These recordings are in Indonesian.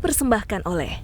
dipersembahkan oleh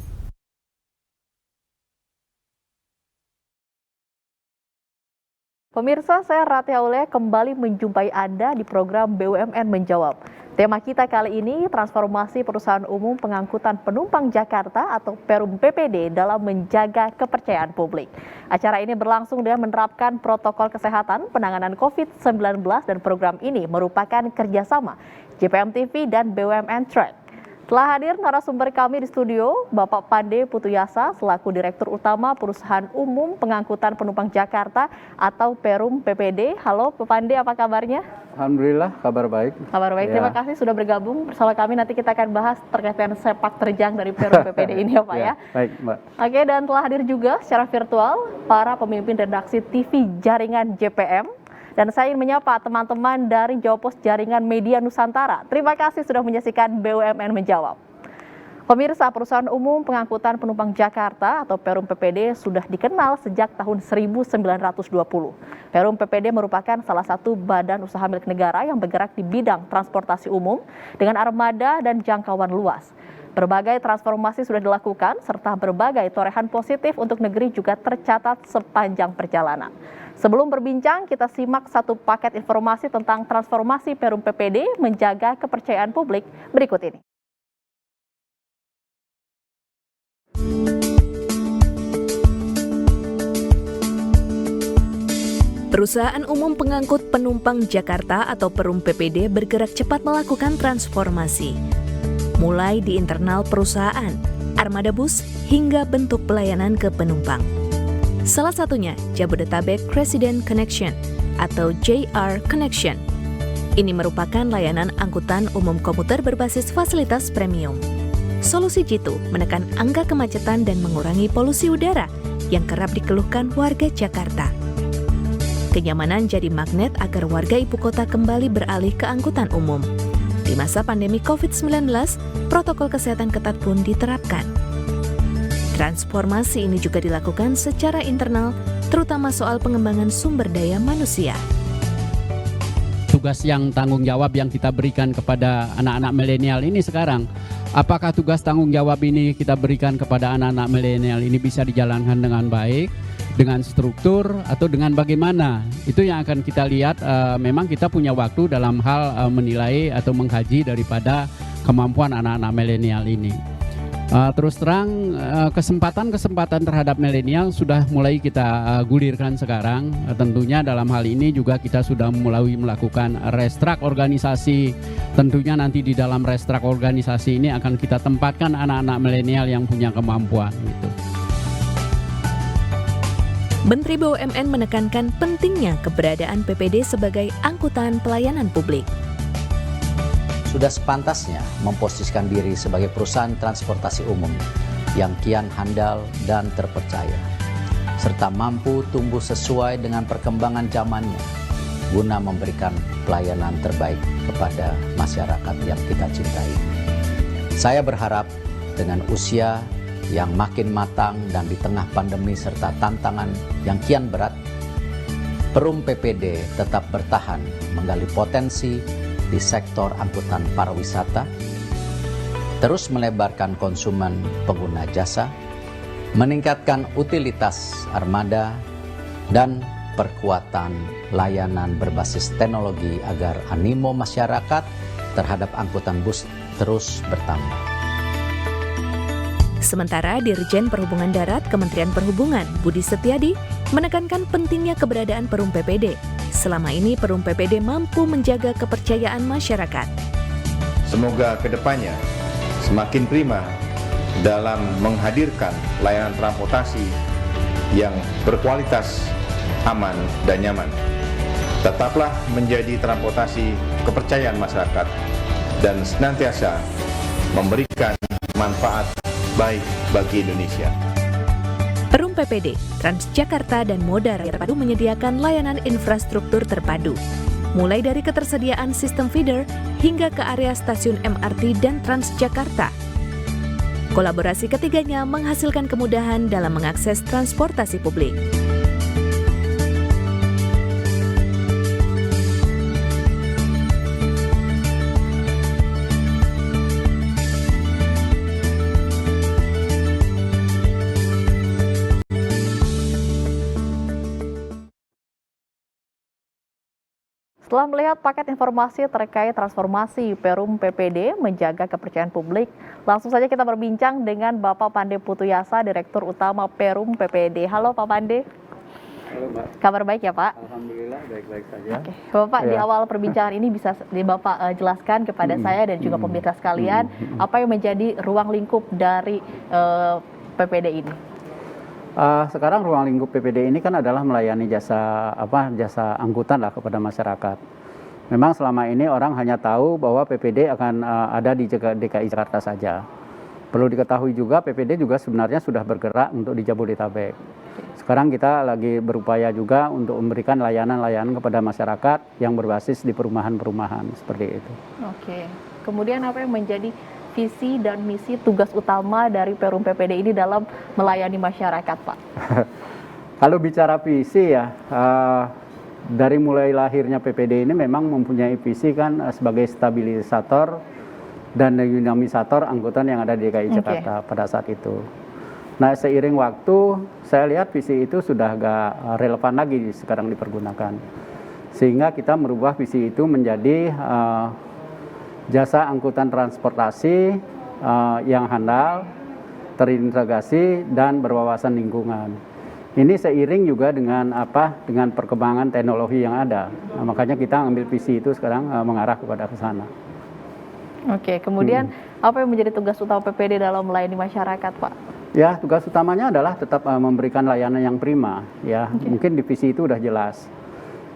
Pemirsa, saya Rati Aulia kembali menjumpai Anda di program BUMN Menjawab. Tema kita kali ini transformasi perusahaan umum pengangkutan penumpang Jakarta atau Perum PPD dalam menjaga kepercayaan publik. Acara ini berlangsung dengan menerapkan protokol kesehatan penanganan COVID-19 dan program ini merupakan kerjasama JPM TV dan BUMN Track. Telah hadir narasumber kami di studio, Bapak Pande Putuyasa selaku Direktur Utama Perusahaan Umum Pengangkutan Penumpang Jakarta atau Perum PPD. Halo Pak Pande, apa kabarnya? Alhamdulillah, kabar baik. Kabar baik, terima kasih sudah bergabung bersama kami. Nanti kita akan bahas terkait dengan sepak terjang dari Perum PPD ini ya Pak ya. Baik Mbak. Oke, dan telah hadir juga secara virtual para pemimpin redaksi TV jaringan JPM. Dan saya ingin menyapa teman-teman dari Jawpos Jaringan Media Nusantara. Terima kasih sudah menyaksikan BUMN Menjawab. Pemirsa, Perusahaan Umum Pengangkutan Penumpang Jakarta atau Perum PPD sudah dikenal sejak tahun 1920. Perum PPD merupakan salah satu badan usaha milik negara yang bergerak di bidang transportasi umum dengan armada dan jangkauan luas. Berbagai transformasi sudah dilakukan serta berbagai torehan positif untuk negeri juga tercatat sepanjang perjalanan. Sebelum berbincang, kita simak satu paket informasi tentang transformasi Perum PPD menjaga kepercayaan publik berikut ini. Perusahaan Umum Pengangkut Penumpang Jakarta atau Perum PPD bergerak cepat melakukan transformasi. Mulai di internal perusahaan, armada bus, hingga bentuk pelayanan ke penumpang. Salah satunya Jabodetabek Resident Connection atau JR Connection. Ini merupakan layanan angkutan umum komuter berbasis fasilitas premium. Solusi Jitu menekan angka kemacetan dan mengurangi polusi udara yang kerap dikeluhkan warga Jakarta. Kenyamanan jadi magnet agar warga ibu kota kembali beralih ke angkutan umum. Di masa pandemi COVID-19, protokol kesehatan ketat pun diterapkan. Transformasi ini juga dilakukan secara internal, terutama soal pengembangan sumber daya manusia. Tugas yang tanggung jawab yang kita berikan kepada anak-anak milenial ini sekarang, apakah tugas tanggung jawab ini kita berikan kepada anak-anak milenial ini bisa dijalankan dengan baik, dengan struktur, atau dengan bagaimana? Itu yang akan kita lihat. Memang kita punya waktu dalam hal menilai atau mengkaji daripada kemampuan anak-anak milenial ini. Terus terang kesempatan terhadap milenial sudah mulai kita gulirkan sekarang. Tentunya dalam hal ini juga kita sudah mulai melakukan restruct organisasi. Tentunya nanti di dalam restruct organisasi ini akan kita tempatkan anak-anak milenial yang punya kemampuan gitu. Menteri BUMN menekankan pentingnya keberadaan PPD sebagai angkutan pelayanan publik. Sudah sepantasnya memposisikan diri sebagai perusahaan transportasi umum yang kian handal dan terpercaya, serta mampu tumbuh sesuai dengan perkembangan zamannya guna memberikan pelayanan terbaik kepada masyarakat yang kita cintai. Saya berharap dengan usia yang makin matang dan di tengah pandemi serta tantangan yang kian berat, Perum PPD tetap bertahan menggali potensi di sektor angkutan pariwisata, terus melebarkan konsumen pengguna jasa, meningkatkan utilitas armada, dan perkuatan layanan berbasis teknologi agar animo masyarakat terhadap angkutan bus terus bertambah. Sementara Dirjen Perhubungan Darat Kementerian Perhubungan Budi Setiadi menekankan pentingnya keberadaan Perum PPD. Selama ini Perum PPD mampu menjaga kepercayaan masyarakat. Semoga kedepannya semakin prima dalam menghadirkan layanan transportasi yang berkualitas, aman, dan nyaman. Tetaplah menjadi transportasi kepercayaan masyarakat dan senantiasa memberikan manfaat baik bagi Indonesia. Perum PPD, Transjakarta, dan Moda Raya Terpadu menyediakan layanan infrastruktur terpadu, mulai dari ketersediaan sistem feeder hingga ke area stasiun MRT dan Transjakarta. Kolaborasi ketiganya menghasilkan kemudahan dalam mengakses transportasi publik. Setelah melihat paket informasi terkait transformasi Perum PPD menjaga kepercayaan publik, langsung saja kita berbincang dengan Bapak Pande Putuyasa, Direktur Utama Perum PPD. Halo Pak Pande. Halo Mbak. Kabar baik ya Pak? Alhamdulillah baik-baik saja. Oke. Bapak, di awal perbincangan ini bisa Bapak jelaskan kepada saya dan juga pemirsa sekalian apa yang menjadi ruang lingkup dari PPD ini? Sekarang ruang lingkup PPD ini kan adalah melayani jasa angkutan lah kepada masyarakat. Memang selama ini orang hanya tahu bahwa PPD akan ada di DKI Jakarta saja. Perlu diketahui juga PPD juga sebenarnya sudah bergerak untuk di Jabodetabek. Sekarang kita lagi berupaya juga untuk memberikan layanan-layanan kepada masyarakat yang berbasis di perumahan-perumahan seperti itu. Oke. Kemudian apa yang menjadi visi dan misi tugas utama dari Perum PPD ini dalam melayani masyarakat, Pak? Kalau bicara visi ya, dari mulai lahirnya PPD ini memang mempunyai visi kan sebagai stabilisator dan dinamisator angkutan yang ada di DKI Jakarta pada saat itu. Nah, seiring waktu saya lihat visi itu sudah agak relevan lagi sekarang dipergunakan. Sehingga kita merubah visi itu menjadi jasa angkutan transportasi yang handal, terintegrasi dan berwawasan lingkungan. Ini seiring juga dengan dengan perkembangan teknologi yang ada. Nah, makanya kita ambil visi itu sekarang mengarah kepada ke sana. Oke, kemudian apa yang menjadi tugas utama PPD dalam melayani masyarakat, Pak? Ya, tugas utamanya adalah tetap memberikan layanan yang prima. Ya, mungkin di visi itu udah jelas.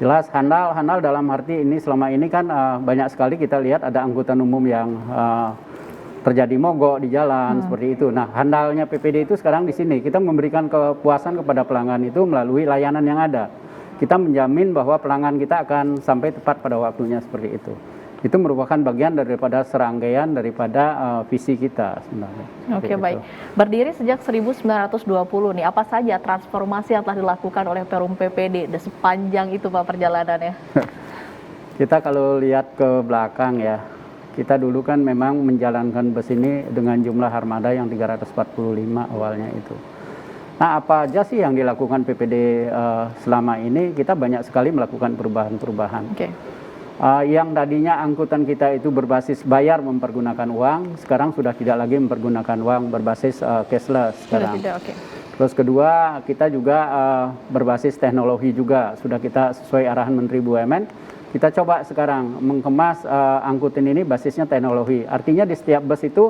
Jelas handal dalam arti ini selama ini kan banyak sekali kita lihat ada angkutan umum yang terjadi mogok di jalan seperti itu. Nah, handalnya PPD itu sekarang di sini kita memberikan kepuasan kepada pelanggan itu melalui layanan yang ada. Kita menjamin bahwa pelanggan kita akan sampai tepat pada waktunya seperti itu. Itu merupakan bagian daripada serangkaian daripada visi kita sebenarnya. Oke, baik. Berdiri sejak 1920 nih, apa saja transformasi yang telah dilakukan oleh Perum PPD dan sepanjang itu Pak perjalanannya? Kita kalau lihat ke belakang ya, kita dulu kan memang menjalankan bus ini dengan jumlah armada yang 345 awalnya itu. Nah, apa aja sih yang dilakukan PPD selama ini? Kita banyak sekali melakukan perubahan-perubahan. Yang tadinya angkutan kita itu berbasis bayar mempergunakan uang, sekarang sudah tidak lagi mempergunakan uang, berbasis cashless sekarang. Terus kedua, kita juga berbasis teknologi juga, sudah kita sesuai arahan Menteri BUMN, kita coba sekarang mengemas angkutan ini basisnya teknologi. Artinya di setiap bus itu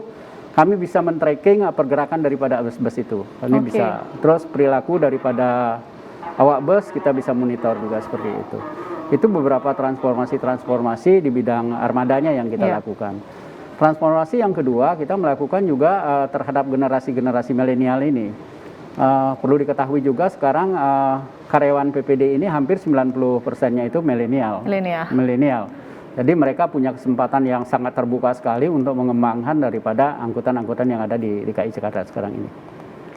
kami bisa men-tracking pergerakan daripada bus-bus itu. Kami bisa. Terus perilaku daripada awak bus kita bisa monitor juga seperti itu. Itu beberapa transformasi di bidang armadanya yang kita lakukan. Transformasi yang kedua, kita melakukan juga terhadap generasi-generasi milenial ini. Perlu diketahui juga sekarang karyawan PPD ini hampir 90%-nya itu milenial. Jadi mereka punya kesempatan yang sangat terbuka sekali untuk mengembangkan daripada angkutan-angkutan yang ada di DKI Jakarta sekarang ini.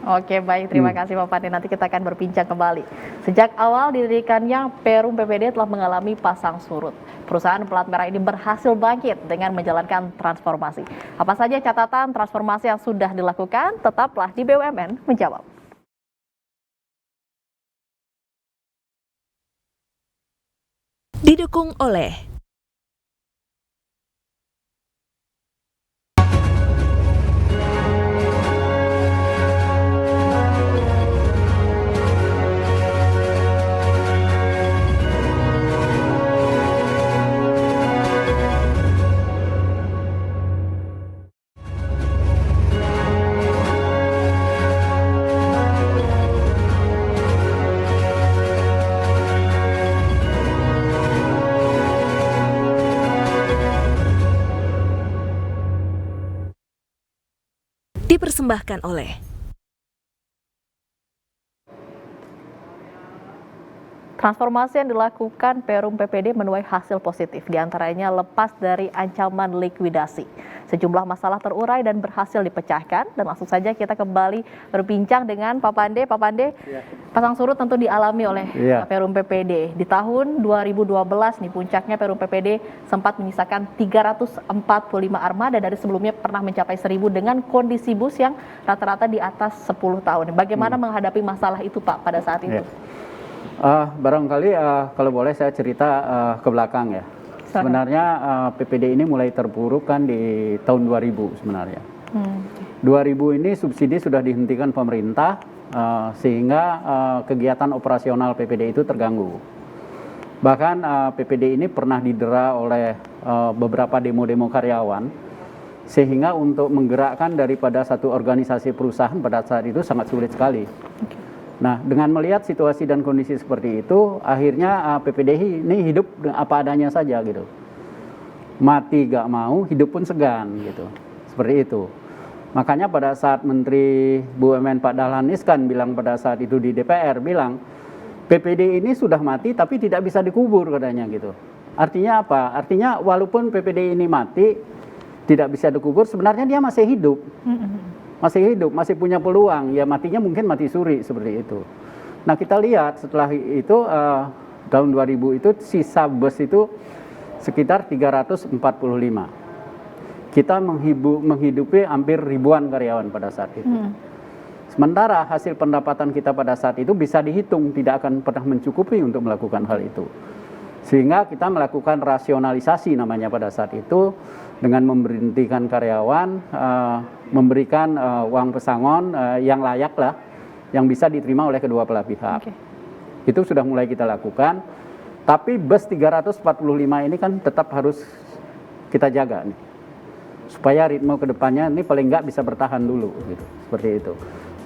Oke, baik. Terima kasih Pak Pande. Nanti kita akan berbincang kembali. Sejak awal didirikannya Perum PPD telah mengalami pasang surut. Perusahaan pelat merah ini berhasil bangkit dengan menjalankan transformasi. Apa saja catatan transformasi yang sudah dilakukan? Tetaplah di BUMN Menjawab. Didukung oleh dipersembahkan oleh Transformasi yang dilakukan Perum PPD menuai hasil positif, diantaranya lepas dari ancaman likuidasi. Sejumlah masalah terurai dan berhasil dipecahkan. Dan langsung saja kita kembali berbincang dengan Pak Pande. Pak Pande, pasang surut tentu dialami oleh Perum PPD. Di tahun 2012 nih puncaknya Perum PPD sempat menyisakan 345 armada dari sebelumnya pernah mencapai 1.000 dengan kondisi bus yang rata-rata di atas 10 tahun. Bagaimana menghadapi masalah itu Pak pada saat itu? Barangkali kalau boleh saya cerita ke belakang ya. Sebenarnya PPD ini mulai terpuruk kan di tahun 2000 sebenarnya. 2000 ini subsidi sudah dihentikan pemerintah sehingga kegiatan operasional PPD itu terganggu. Bahkan PPD ini pernah didera oleh beberapa demo-demo karyawan, sehingga untuk menggerakkan daripada satu organisasi perusahaan pada saat itu sangat sulit sekali. Nah, dengan melihat situasi dan kondisi seperti itu, akhirnya PPD ini hidup apa adanya saja gitu. Mati gak mau, hidup pun segan gitu. Seperti itu. Makanya pada saat Menteri BUMN Pak Dahlan Iskan bilang pada saat itu di DPR, bilang PPD ini sudah mati tapi tidak bisa dikubur katanya gitu. Artinya apa? Artinya walaupun PPD ini mati, tidak bisa dikubur, sebenarnya dia masih hidup. Masih hidup, masih punya peluang, ya matinya mungkin mati suri seperti itu. Nah kita lihat setelah itu tahun 2000 itu sisa bus itu sekitar 345. Kita menghidupi hampir ribuan karyawan pada saat itu. Sementara hasil pendapatan kita pada saat itu bisa dihitung, tidak akan pernah mencukupi untuk melakukan hal itu. Sehingga kita melakukan rasionalisasi namanya pada saat itu, dengan memberhentikan karyawan, memberikan uang pesangon yang layak lah, yang bisa diterima oleh kedua belah pihak. Itu sudah mulai kita lakukan. Tapi bus 345 ini kan tetap harus kita jaga nih, supaya ritme kedepannya ini paling nggak bisa bertahan dulu, gitu, seperti itu.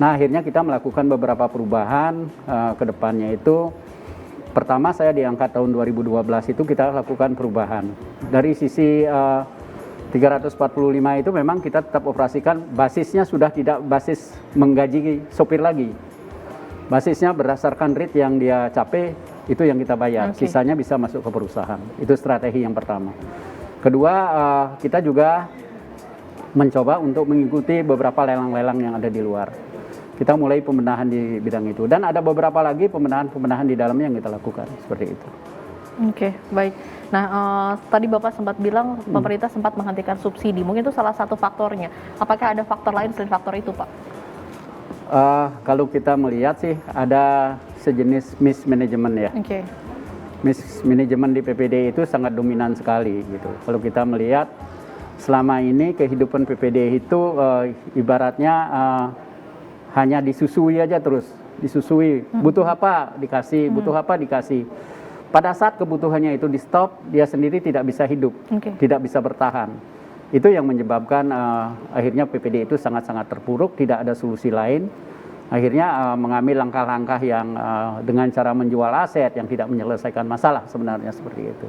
Nah akhirnya kita melakukan beberapa perubahan ke depannya itu. Pertama saya diangkat tahun 2012 itu kita lakukan perubahan. Dari sisi 345 itu memang kita tetap operasikan, basisnya sudah tidak basis menggaji sopir lagi. Basisnya berdasarkan rate yang dia capai, itu yang kita bayar. Sisanya bisa masuk ke perusahaan. Itu strategi yang pertama. Kedua, kita juga mencoba untuk mengikuti beberapa lelang-lelang yang ada di luar. Kita mulai pembenahan di bidang itu. Dan ada beberapa lagi pembenahan di dalamnya yang kita lakukan. Seperti itu. Oke, baik. Nah, tadi Bapak sempat bilang pemerintah sempat menghentikan subsidi. Mungkin itu salah satu faktornya. Apakah ada faktor lain selain faktor itu, Pak? Kalau kita melihat sih ada sejenis mismanagement ya. Mismanagement di PPD itu sangat dominan sekali gitu. Kalau kita melihat selama ini kehidupan PPD itu ibaratnya hanya disusui aja terus, disusui. Butuh apa dikasih, butuh apa dikasih. Pada saat kebutuhannya itu di stop, dia sendiri tidak bisa hidup, tidak bisa bertahan. Itu yang menyebabkan akhirnya PPD itu sangat-sangat terpuruk, tidak ada solusi lain. Akhirnya mengambil langkah-langkah yang dengan cara menjual aset yang tidak menyelesaikan masalah sebenarnya seperti itu.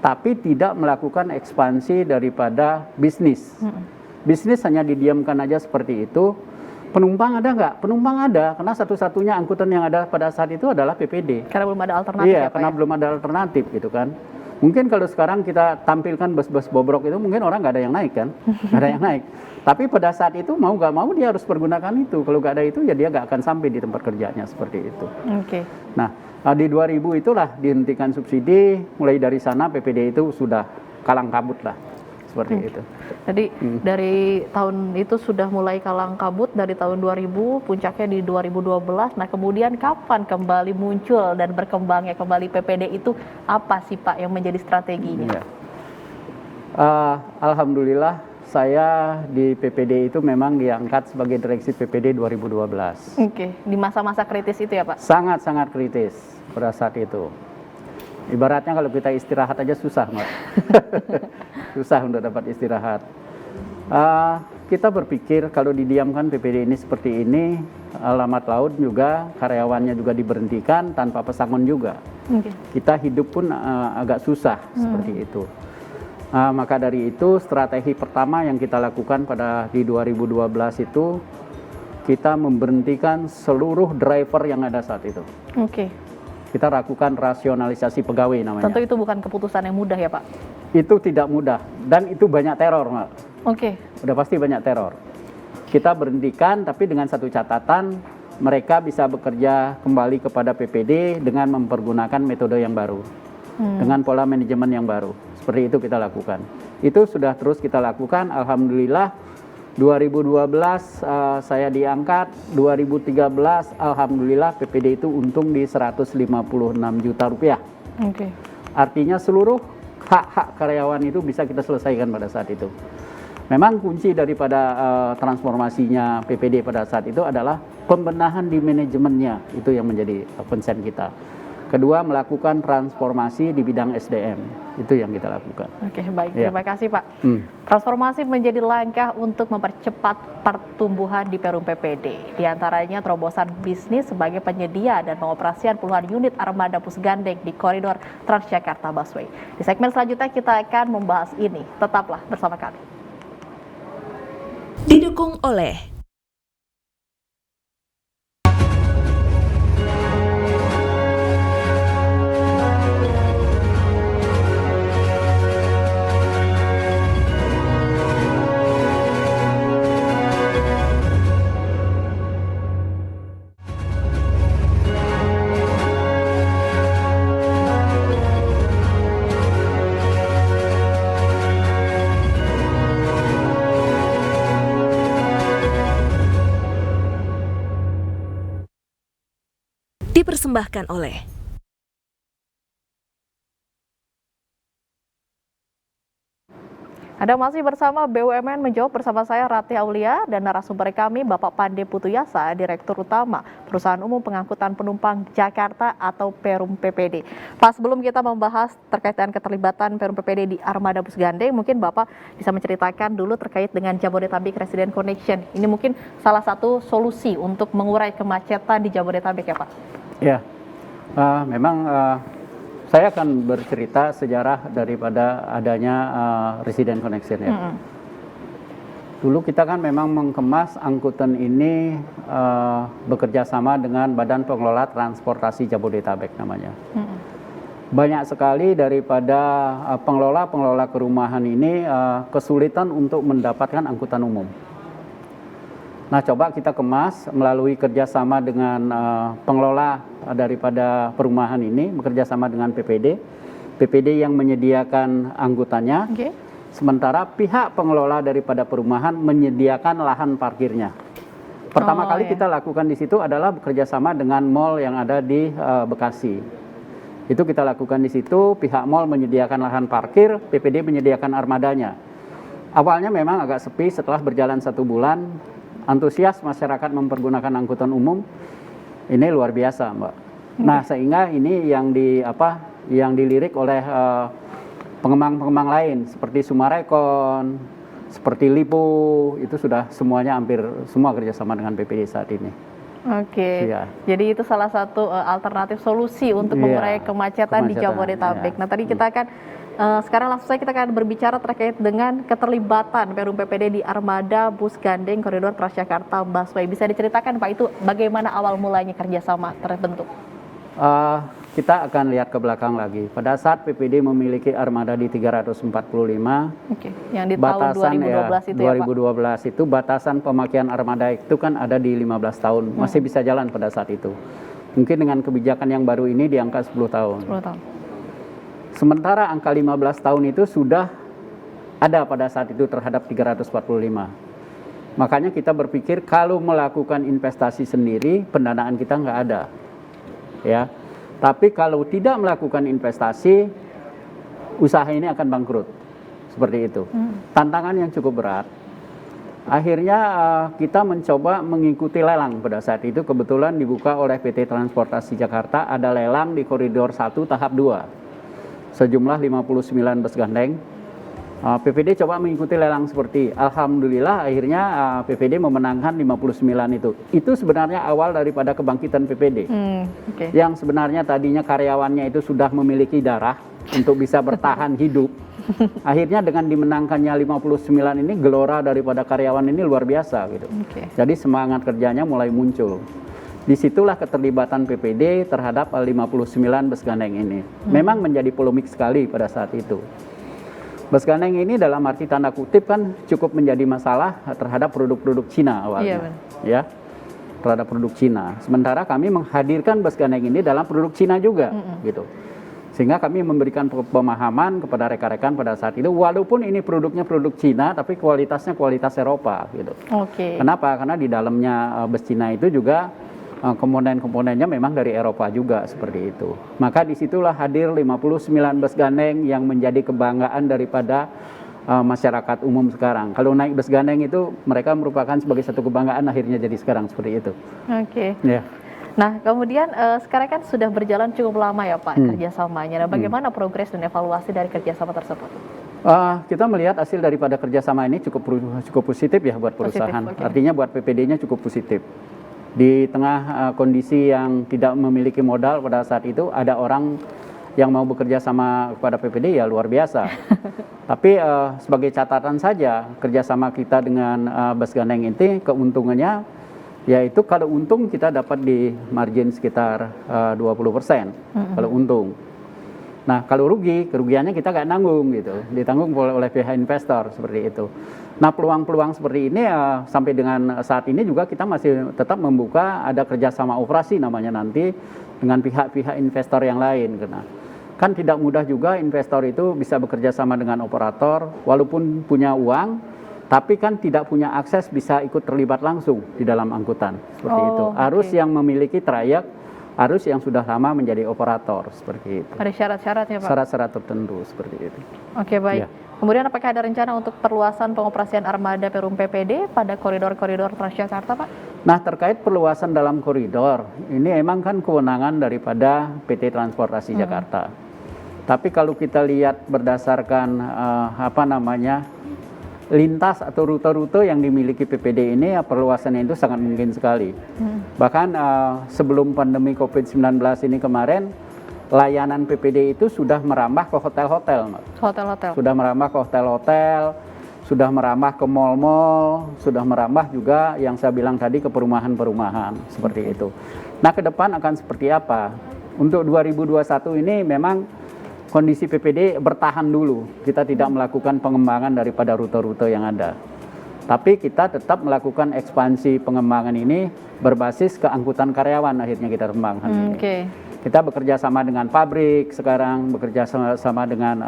Tapi tidak melakukan ekspansi daripada bisnis. Bisnis hanya didiamkan aja seperti itu. Penumpang ada nggak? Penumpang ada, karena satu-satunya angkutan yang ada pada saat itu adalah PPD. Karena belum ada alternatif. Iya, karena belum ada alternatif gitu kan. Mungkin kalau sekarang kita tampilkan bus-bus bobrok itu mungkin orang nggak ada yang naik kan, nggak ada yang naik. Tapi pada saat itu mau nggak mau dia harus pergunakan itu. Kalau nggak ada itu ya dia nggak akan sampai di tempat kerjanya seperti itu. Nah di 2000 itulah dihentikan subsidi. Mulai dari sana PPD itu sudah kalang kabut lah. Seperti itu. Jadi dari tahun itu sudah mulai kalang kabut, dari tahun 2000, puncaknya di 2012. Nah kemudian kapan kembali muncul dan berkembangnya kembali PPD itu, apa sih Pak yang menjadi strateginya? Alhamdulillah saya di PPD itu memang diangkat sebagai direksi PPD 2012. Di masa-masa kritis itu ya Pak? Sangat-sangat kritis pada saat itu. Ibaratnya kalau kita istirahat aja susah, Mbak. Susah untuk dapat istirahat. Kita berpikir kalau didiamkan PPD ini seperti ini, alamat laut juga, karyawannya juga diberhentikan tanpa pesangon juga. Kita hidup pun agak susah seperti itu. Maka dari itu strategi pertama yang kita lakukan di 2012 itu, kita memberhentikan seluruh driver yang ada saat itu. Kita lakukan rasionalisasi pegawai namanya. Tentu itu bukan keputusan yang mudah ya Pak? Itu tidak mudah dan itu banyak teror, Mbak. Udah pasti banyak teror. Kita berhentikan tapi dengan satu catatan, mereka bisa bekerja kembali kepada PPD dengan mempergunakan metode yang baru. Dengan pola manajemen yang baru. Seperti itu kita lakukan. Itu sudah terus kita lakukan, alhamdulillah 2012 saya diangkat, 2013 alhamdulillah PPD itu untung di 156 juta rupiah. Oke. Artinya seluruh hak-hak karyawan itu bisa kita selesaikan pada saat itu. Memang kunci daripada transformasinya PPD pada saat itu adalah pembenahan di manajemennya, itu yang menjadi concern kita. Kedua, melakukan transformasi di bidang SDM, itu yang kita lakukan. Oke, baik. Ya. Terima kasih, Pak. Transformasi menjadi langkah untuk mempercepat pertumbuhan di Perum PPD. Di antaranya terobosan bisnis sebagai penyedia dan pengoperasian puluhan unit armada bus gandeng di koridor Transjakarta Busway. Di segmen selanjutnya kita akan membahas ini. Tetaplah bersama kami. Didukung oleh dipersembahkan oleh Anda masih bersama BUMN Menjawab, bersama saya Ratih Aulia dan narasumber kami Bapak Pande Putuyasa, Direktur Utama Perusahaan Umum Pengangkutan Penumpang Jakarta atau Perum PPD. Pak, sebelum kita membahas terkait dengan keterlibatan Perum PPD di armada bus gandeng, mungkin Bapak bisa menceritakan dulu terkait dengan Jabodetabek Resident Connection. Ini mungkin salah satu solusi untuk mengurai kemacetan di Jabodetabek ya Pak? Ya, memang saya akan bercerita sejarah daripada adanya Resident Connection ya. Dulu kita kan memang mengemas angkutan ini bekerja sama dengan Badan Pengelola Transportasi Jabodetabek namanya. Banyak sekali daripada pengelola kerumahan ini kesulitan untuk mendapatkan angkutan umum. Nah, coba kita kemas melalui kerjasama dengan pengelola daripada perumahan ini, bekerja sama dengan PPD yang menyediakan angkutannya, sementara pihak pengelola daripada perumahan menyediakan lahan parkirnya. Pertama kali kita lakukan di situ adalah bekerja sama dengan mall yang ada di Bekasi. Itu kita lakukan di situ, pihak mall menyediakan lahan parkir, PPD menyediakan armadanya. Awalnya memang agak sepi, setelah berjalan 1 bulan, antusias masyarakat mempergunakan angkutan umum ini luar biasa, Mbak. Nah, sehingga ini yang dilirik oleh pengembang-pengembang lain seperti Sumarekon, seperti Lipo, itu sudah semuanya hampir semua kerjasama dengan PPD saat ini. Oke, jadi itu salah satu alternatif solusi untuk mengurai kemacetan di Jabodetabek. Nah, tadi kita akan sekarang langsung saja kita akan berbicara terkait dengan keterlibatan Perum PPD di armada bus gandeng koridor Transjakarta Busway. Bisa diceritakan Pak, itu bagaimana awal mulanya kerjasama terbentuk? Kita akan lihat ke belakang lagi. Pada saat PPD memiliki armada di 345, yang di tahun 2012 itu 2012 itu batasan pemakaian armada itu kan ada di 15 tahun, masih bisa jalan pada saat itu. Mungkin dengan kebijakan yang baru ini di angka 10 tahun. 10 tahun. Sementara angka 15 tahun itu sudah ada pada saat itu terhadap 345. Makanya kita berpikir kalau melakukan investasi sendiri, pendanaan kita nggak ada. Ya. Tapi kalau tidak melakukan investasi, usaha ini akan bangkrut. Seperti itu. Tantangan yang cukup berat. Akhirnya kita mencoba mengikuti lelang pada saat itu. Kebetulan dibuka oleh PT Transportasi Jakarta, ada lelang di koridor 1 tahap 2. Sejumlah 59 bus gandeng. PPD coba mengikuti lelang seperti, alhamdulillah akhirnya PPD memenangkan 59 itu. Itu sebenarnya awal daripada kebangkitan PPD. Yang sebenarnya tadinya karyawannya itu sudah memiliki darah untuk bisa bertahan hidup. Akhirnya dengan dimenangkannya 59 ini, gelora daripada karyawan ini luar biasa gitu. Jadi semangat kerjanya mulai muncul. Disitulah keterlibatan PPD terhadap 59 bus gandeng ini. Memang menjadi polemik sekali pada saat itu. Bus gandeng ini dalam arti tanda kutip kan cukup menjadi masalah terhadap produk-produk Cina awalnya. Ya, terhadap produk Cina. Sementara kami menghadirkan bus gandeng ini dalam produk Cina juga, gitu. Sehingga kami memberikan pemahaman kepada rekan-rekan pada saat itu, walaupun ini produknya produk Cina, tapi kualitasnya kualitas Eropa gitu. Oke. Kenapa? Karena di dalamnya bus Cina itu juga komponen-komponennya memang dari Eropa juga seperti itu. Maka disitulah hadir 59 bus gandeng yang menjadi kebanggaan daripada masyarakat umum sekarang. Kalau naik bus gandeng itu mereka merupakan sebagai satu kebanggaan akhirnya jadi sekarang seperti itu. Oke. Ya. Nah, kemudian sekarang kan sudah berjalan cukup lama ya Pak kerjasamanya. Nah, bagaimana progres dan evaluasi dari kerjasama tersebut? Kita melihat hasil daripada kerjasama ini cukup positif ya buat perusahaan. Positif, okay. Artinya buat PPD-nya cukup positif. Di tengah kondisi yang tidak memiliki modal pada saat itu, ada orang yang mau bekerja sama kepada PPD ya luar biasa. Tapi sebagai catatan saja, kerjasama kita dengan bus gandeng ini keuntungannya yaitu kalau untung kita dapat di margin sekitar 20% kalau untung. Nah kalau kerugiannya kita nggak nanggung gitu, ditanggung oleh pihak investor seperti itu. Nah peluang-peluang seperti ini sampai dengan saat ini juga kita masih tetap membuka ada kerjasama operasi namanya nanti dengan pihak-pihak investor yang lain. Karena kan tidak mudah juga investor itu bisa bekerja sama dengan operator walaupun punya uang, tapi kan tidak punya akses bisa ikut terlibat langsung di dalam angkutan seperti itu. Harus yang memiliki trayek, harus yang sudah lama menjadi operator seperti itu. Ada syarat-syaratnya Pak? Syarat-syarat tertentu seperti itu. Oke, baik. Ya. Kemudian apakah ada rencana untuk perluasan pengoperasian armada Perum PPD pada koridor-koridor Transjakarta Pak? Nah terkait perluasan dalam koridor, ini emang kan kewenangan daripada PT Transportasi Jakarta. Tapi kalau kita lihat berdasarkan lintas atau rute-rute yang dimiliki PPD ini, perluasannya itu sangat mungkin sekali. Bahkan sebelum pandemi COVID-19 ini kemarin, layanan PPD itu sudah merambah ke hotel-hotel. Hotel-hotel. Sudah merambah ke hotel-hotel, sudah merambah ke mal-mal, sudah merambah juga yang saya bilang tadi ke perumahan-perumahan, seperti itu. Nah ke depan akan seperti apa? Untuk 2021 ini memang kondisi PPD bertahan dulu, kita tidak melakukan pengembangan daripada rute-rute yang ada. Tapi kita tetap melakukan ekspansi pengembangan ini berbasis ke angkutan karyawan akhirnya kita kembangkan. Kita bekerja sama dengan pabrik sekarang, bekerja sama dengan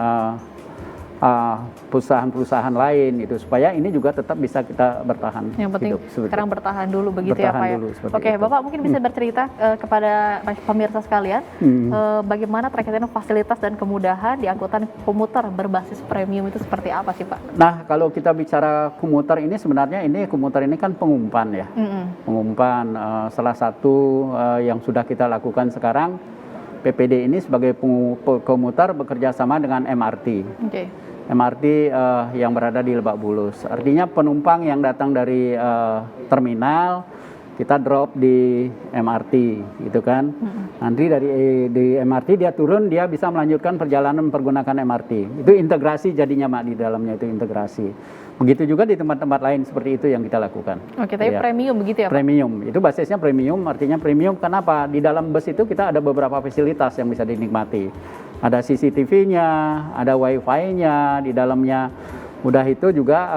perusahaan-perusahaan lain itu supaya ini juga tetap bisa kita bertahan. Yang penting hidup, sekarang bertahan dulu begitu bertahan ya Pak ya. dulu, Oke, itu. Bapak mungkin bisa bercerita kepada pemirsa sekalian bagaimana terkait dengan fasilitas dan kemudahan di angkutan komuter berbasis premium itu seperti apa sih Pak? Nah kalau kita bicara komuter ini sebenarnya komuter ini kan pengumpan ya. Pengumpan salah satu yang sudah kita lakukan sekarang PPD ini sebagai komuter bekerja sama dengan MRT. MRT yang berada di Lebak Bulus. Artinya penumpang yang datang dari terminal kita drop di MRT gitu kan. Nanti di MRT dia turun, dia bisa melanjutkan perjalanan menggunakan MRT. Itu integrasi jadinya Mak di dalamnya itu integrasi. Begitu juga di tempat-tempat lain seperti itu yang kita lakukan. Oke, tapi premium begitu ya Pak? Premium, itu basisnya premium, artinya premium kenapa? Di dalam bus itu kita ada beberapa fasilitas yang bisa dinikmati. Ada CCTV-nya, ada Wi-Fi-nya di dalamnya. Udah itu juga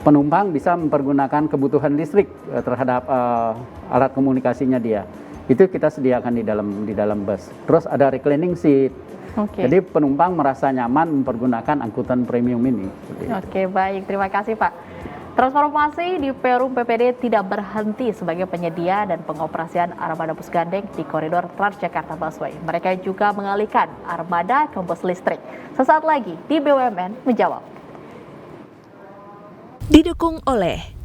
penumpang bisa mempergunakan kebutuhan listrik terhadap alat komunikasinya dia. Itu kita sediakan di dalam bus. Terus ada reclining seat. Jadi penumpang merasa nyaman mempergunakan angkutan premium ini. Oke, baik. Terima kasih Pak. Transformasi di Perum PPD tidak berhenti sebagai penyedia dan pengoperasian armada bus gandeng di koridor Transjakarta Busway. Mereka juga mengalihkan armada ke bus listrik. Sesaat lagi di BUMN Menjawab. Didukung oleh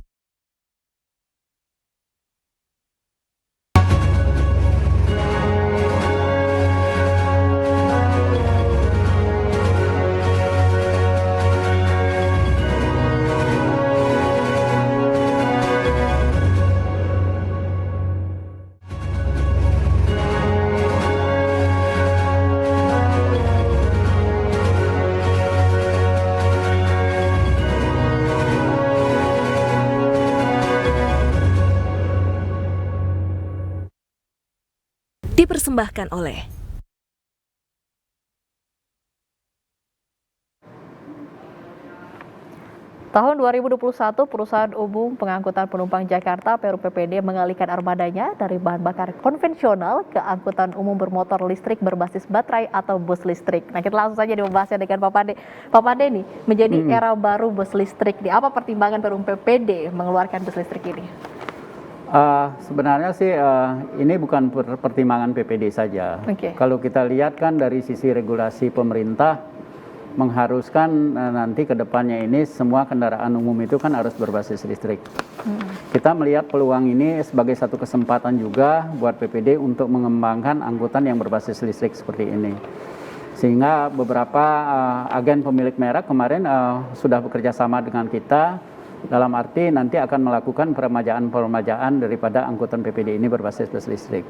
dipersembahkan oleh Tahun 2021, Perusahaan Umum Pengangkutan Penumpang Jakarta Perum PPD mengalihkan armadanya dari bahan bakar konvensional ke angkutan umum bermotor listrik berbasis baterai atau bus listrik. Nah, kita langsung saja membahasnya dengan Pak Pande. Pak Pande nih, menjadi era baru bus listrik. Apa pertimbangan Perum PPD mengeluarkan bus listrik ini? Sebenarnya sih ini bukan pertimbangan PPD saja. Kalau kita lihat kan dari sisi regulasi pemerintah mengharuskan nanti ke depannya ini semua kendaraan umum itu kan harus berbasis listrik. Kita melihat peluang ini sebagai satu kesempatan juga buat PPD untuk mengembangkan angkutan yang berbasis listrik seperti ini. Sehingga beberapa agen pemilik merek kemarin sudah bekerja sama dengan kita dalam arti nanti akan melakukan peremajaan daripada angkutan PPD ini berbasis bus listrik.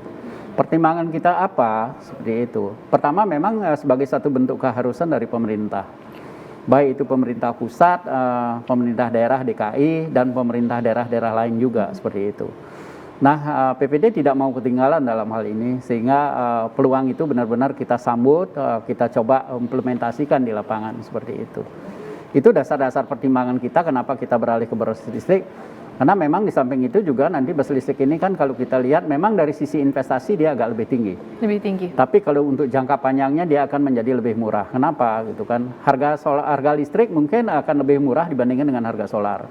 Pertimbangan kita apa? Seperti itu. Pertama memang sebagai satu bentuk keharusan dari pemerintah. Baik itu pemerintah pusat, pemerintah daerah DKI, dan pemerintah daerah-daerah lain juga seperti itu. Nah, PPD tidak mau ketinggalan dalam hal ini, sehingga peluang itu benar-benar kita sambut, kita coba implementasikan di lapangan seperti itu. Itu dasar-dasar pertimbangan kita kenapa kita beralih ke bus listrik. Karena memang di samping itu juga nanti bus listrik ini kan kalau kita lihat memang dari sisi investasi dia agak lebih tinggi. Lebih tinggi. Tapi kalau untuk jangka panjangnya dia akan menjadi lebih murah. Kenapa gitu kan? Harga listrik mungkin akan lebih murah dibandingkan dengan harga solar.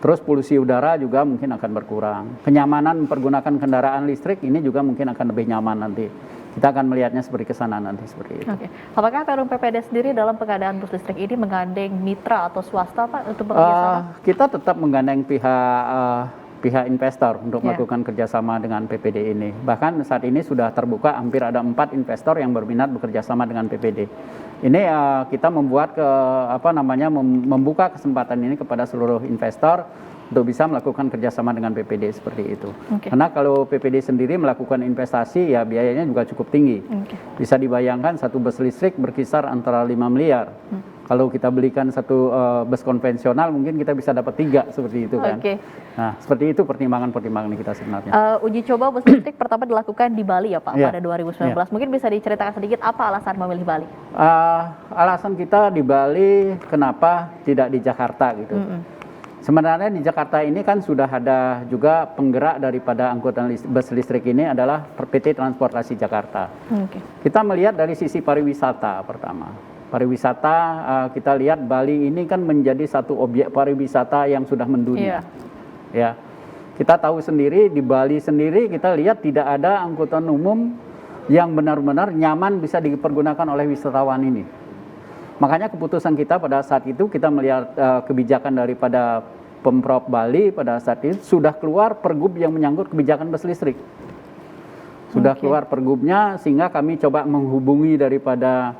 Terus polusi udara juga mungkin akan berkurang. Kenyamanan mempergunakan kendaraan listrik ini juga mungkin akan lebih nyaman nanti. Kita akan melihatnya seperti kesana nanti seperti itu. Oke. Apakah Perum PPD sendiri dalam pengadaan bus listrik ini menggandeng mitra atau swasta, Pak, untuk bekerja sama? Kita tetap menggandeng pihak investor untuk melakukan kerjasama dengan PPD ini. Bahkan saat ini sudah terbuka hampir ada 4 investor yang berminat bekerja sama dengan PPD. Ini kita membuat membuka kesempatan ini kepada seluruh investor untuk bisa melakukan kerjasama dengan PPD seperti itu. Karena kalau PPD sendiri melakukan investasi ya biayanya juga cukup tinggi. Bisa dibayangkan satu bus listrik berkisar antara 5 miliar. Kalau kita belikan satu bus konvensional mungkin kita bisa dapat 3 seperti itu kan. Nah seperti itu pertimbangan kita sebenarnya. Uji coba bus listrik pertama dilakukan di Bali ya Pak pada 2019. Mungkin bisa diceritakan sedikit apa alasan memilih Bali? Alasan kita di Bali kenapa tidak di Jakarta gitu. Sebenarnya di Jakarta ini kan sudah ada juga penggerak daripada angkutan bus listrik ini adalah PT Transportasi Jakarta. Kita melihat dari sisi pariwisata pertama. Pariwisata kita lihat Bali ini kan menjadi satu objek pariwisata yang sudah mendunia. Ya. Kita tahu sendiri di Bali sendiri kita lihat tidak ada angkutan umum yang benar-benar nyaman bisa dipergunakan oleh wisatawan ini. Makanya keputusan kita pada saat itu kita melihat kebijakan daripada Pemprov Bali pada saat itu sudah keluar pergub yang menyangkut kebijakan bus listrik. Sudah keluar pergubnya sehingga kami coba menghubungi daripada